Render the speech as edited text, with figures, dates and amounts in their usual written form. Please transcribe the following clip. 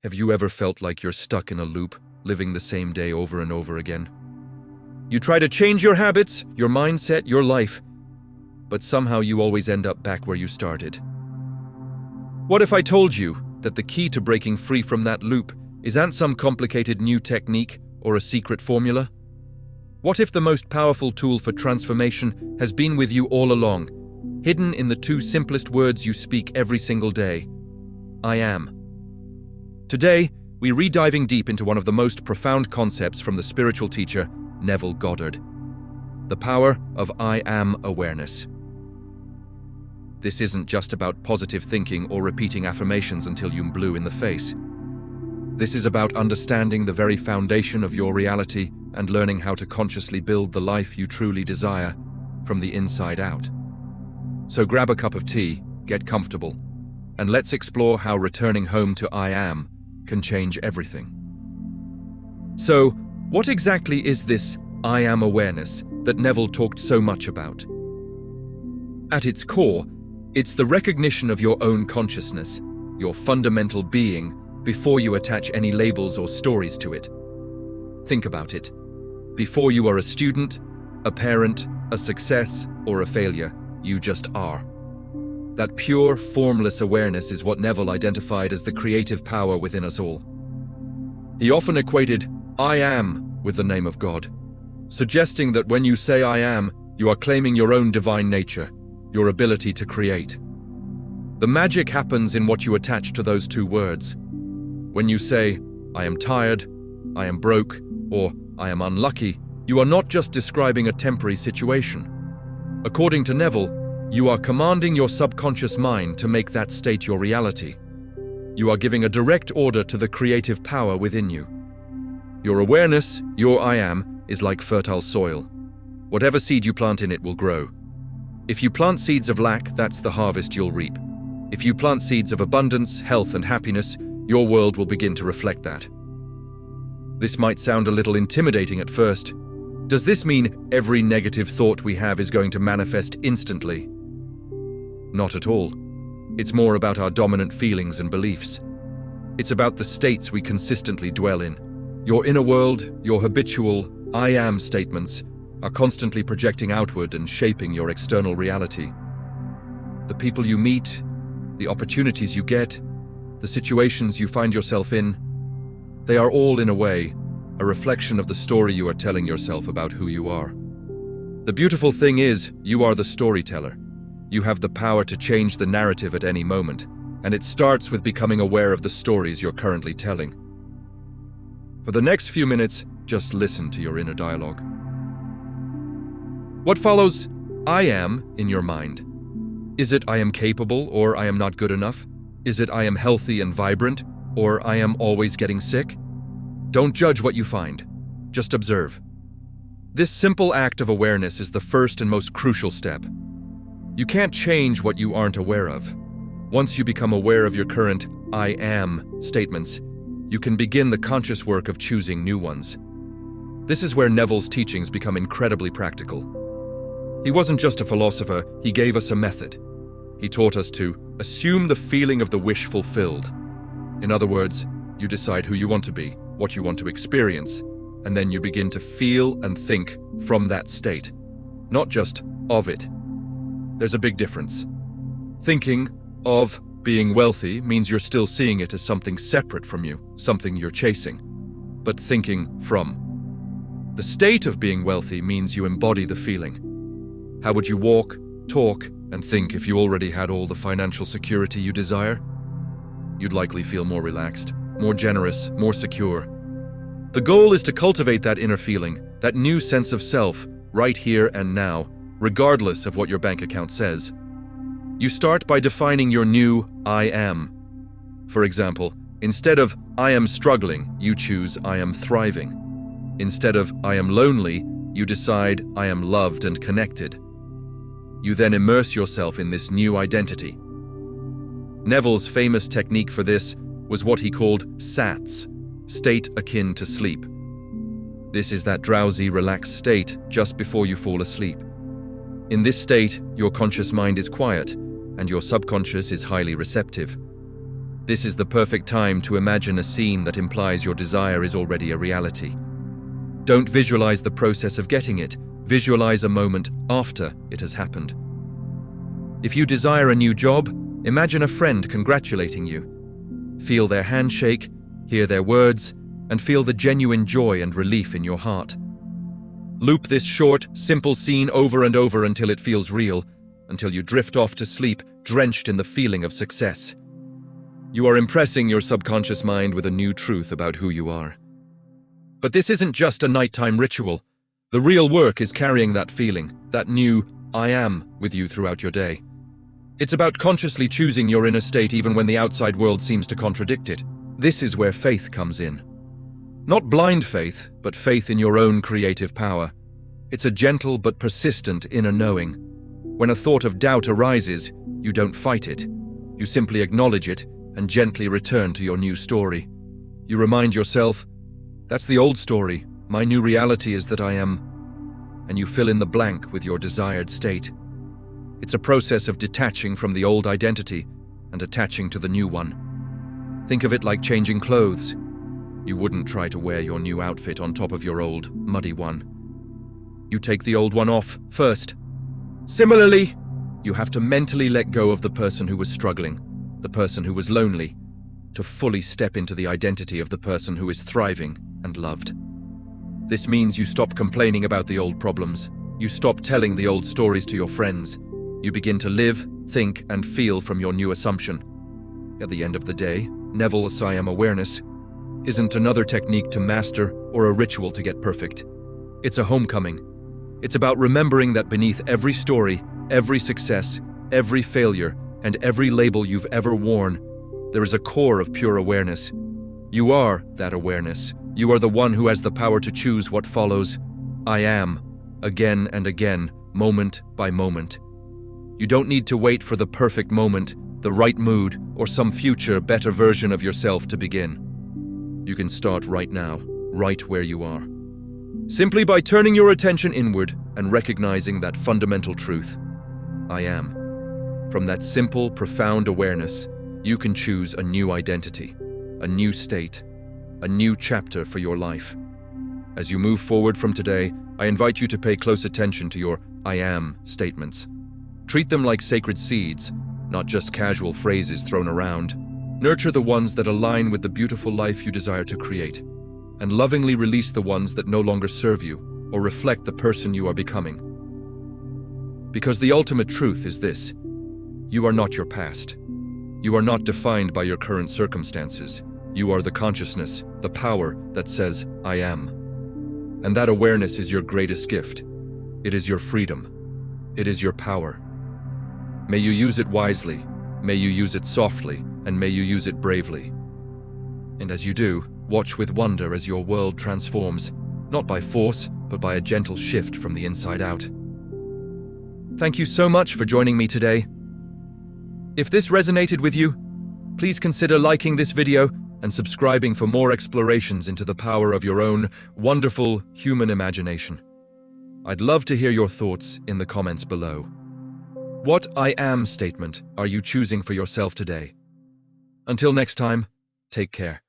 Have you ever felt like you're stuck in a loop, living the same day over and over again? You try to change your habits, your mindset, your life, but somehow you always end up back where you started. What if I told you that the key to breaking free from that loop isn't some complicated new technique or a secret formula? What if the most powerful tool for transformation has been with you all along, hidden in the two simplest words you speak every single day? I am. Today, we're re-diving deep into one of the most profound concepts from the spiritual teacher, Neville Goddard. The power of I am awareness. This isn't just about positive thinking or repeating affirmations until you're blue in the face. This is about understanding the very foundation of your reality and learning how to consciously build the life you truly desire from the inside out. So grab a cup of tea, get comfortable, and let's explore how returning home to I am can change everything. So, what exactly is this I am awareness that Neville talked so much about? At its core, it's the recognition of your own consciousness, your fundamental being, before you attach any labels or stories to it. Think about it. Before you are a student, a parent, a success, or a failure, you just are. That pure, formless awareness is what Neville identified as the creative power within us all. He often equated I am with the name of God, suggesting that when you say I am, you are claiming your own divine nature, your ability to create. The magic happens in what you attach to those two words. When you say, I am tired, I am broke, or I am unlucky, you are not just describing a temporary situation. According to Neville, you are commanding your subconscious mind to make that state your reality. You are giving a direct order to the creative power within you. Your awareness, your I am, is like fertile soil. Whatever seed you plant in it will grow. If you plant seeds of lack, that's the harvest you'll reap. If you plant seeds of abundance, health, and happiness, your world will begin to reflect that. This might sound a little intimidating at first. Does this mean every negative thought we have is going to manifest instantly? Not at all. It's more about our dominant feelings and beliefs. It's about the states we consistently dwell in. Your inner world, your habitual I am statements, are constantly projecting outward and shaping your external reality. The people you meet, the opportunities you get, the situations you find yourself in, they are all, in a way, a reflection of the story you are telling yourself about who you are. The beautiful thing is, you are the storyteller. You have the power to change the narrative at any moment, and it starts with becoming aware of the stories you're currently telling. For the next few minutes, just listen to your inner dialogue. What follows I am in your mind? Is it I am capable or I am not good enough? Is it I am healthy and vibrant or I am always getting sick? Don't judge what you find. Just observe. This simple act of awareness is the first and most crucial step. You can't change what you aren't aware of. Once you become aware of your current I am statements, you can begin the conscious work of choosing new ones. This is where Neville's teachings become incredibly practical. He wasn't just a philosopher, he gave us a method. He taught us to assume the feeling of the wish fulfilled. In other words, you decide who you want to be, what you want to experience, and then you begin to feel and think from that state, not just of it. There's a big difference. Thinking of being wealthy means you're still seeing it as something separate from you, something you're chasing. But thinking from the state of being wealthy means you embody the feeling. How would you walk, talk, and think if you already had all the financial security you desire? You'd likely feel more relaxed, more generous, more secure. The goal is to cultivate that inner feeling, that new sense of self, right here and now, regardless of what your bank account says. You start by defining your new I am. For example, instead of I am struggling, you choose I am thriving. Instead of I am lonely, you decide I am loved and connected. You then immerse yourself in this new identity. Neville's famous technique for this was what he called SATS, state akin to sleep. This is that drowsy, relaxed state just before you fall asleep. In this state, your conscious mind is quiet, and your subconscious is highly receptive. This is the perfect time to imagine a scene that implies your desire is already a reality. Don't visualize the process of getting it. Visualize a moment after it has happened. If you desire a new job, imagine a friend congratulating you. Feel their handshake, hear their words, and feel the genuine joy and relief in your heart. Loop this short, simple scene over and over until it feels real, until you drift off to sleep, drenched in the feeling of success. You are impressing your subconscious mind with a new truth about who you are. But this isn't just a nighttime ritual. The real work is carrying that feeling, that new I am, with you throughout your day. It's about consciously choosing your inner state even when the outside world seems to contradict it. This is where faith comes in. Not blind faith, but faith in your own creative power. It's a gentle but persistent inner knowing. When a thought of doubt arises, you don't fight it. You simply acknowledge it and gently return to your new story. You remind yourself, that's the old story. My new reality is that I am, and you fill in the blank with your desired state. It's a process of detaching from the old identity and attaching to the new one. Think of it like changing clothes. You wouldn't try to wear your new outfit on top of your old, muddy one. You take the old one off first. Similarly, you have to mentally let go of the person who was struggling, the person who was lonely, to fully step into the identity of the person who is thriving and loved. This means you stop complaining about the old problems. You stop telling the old stories to your friends. You begin to live, think, and feel from your new assumption. At the end of the day, Neville's I am awareness isn't another technique to master or a ritual to get perfect. It's a homecoming. It's about remembering that beneath every story, every success, every failure, and every label you've ever worn, there is a core of pure awareness. You are that awareness. You are the one who has the power to choose what follows. I am, again and again, moment by moment. You don't need to wait for the perfect moment, the right mood, or some future, better version of yourself to begin. You can start right now, right where you are. Simply by turning your attention inward and recognizing that fundamental truth. I am. From that simple, profound awareness, you can choose a new identity, a new state, a new chapter for your life. As you move forward from today, I invite you to pay close attention to your I am statements. Treat them like sacred seeds, not just casual phrases thrown around. Nurture the ones that align with the beautiful life you desire to create, and lovingly release the ones that no longer serve you or reflect the person you are becoming. Because the ultimate truth is this: you are not your past. You are not defined by your current circumstances. You are the consciousness, the power that says, I am. And that awareness is your greatest gift. It is your freedom. It is your power. May you use it wisely. May you use it softly, and may you use it bravely. And as you do, watch with wonder as your world transforms, not by force, but by a gentle shift from the inside out. Thank you so much for joining me today. If this resonated with you, please consider liking this video and subscribing for more explorations into the power of your own wonderful human imagination. I'd love to hear your thoughts in the comments below. What I am statement are you choosing for yourself today? Until next time, take care.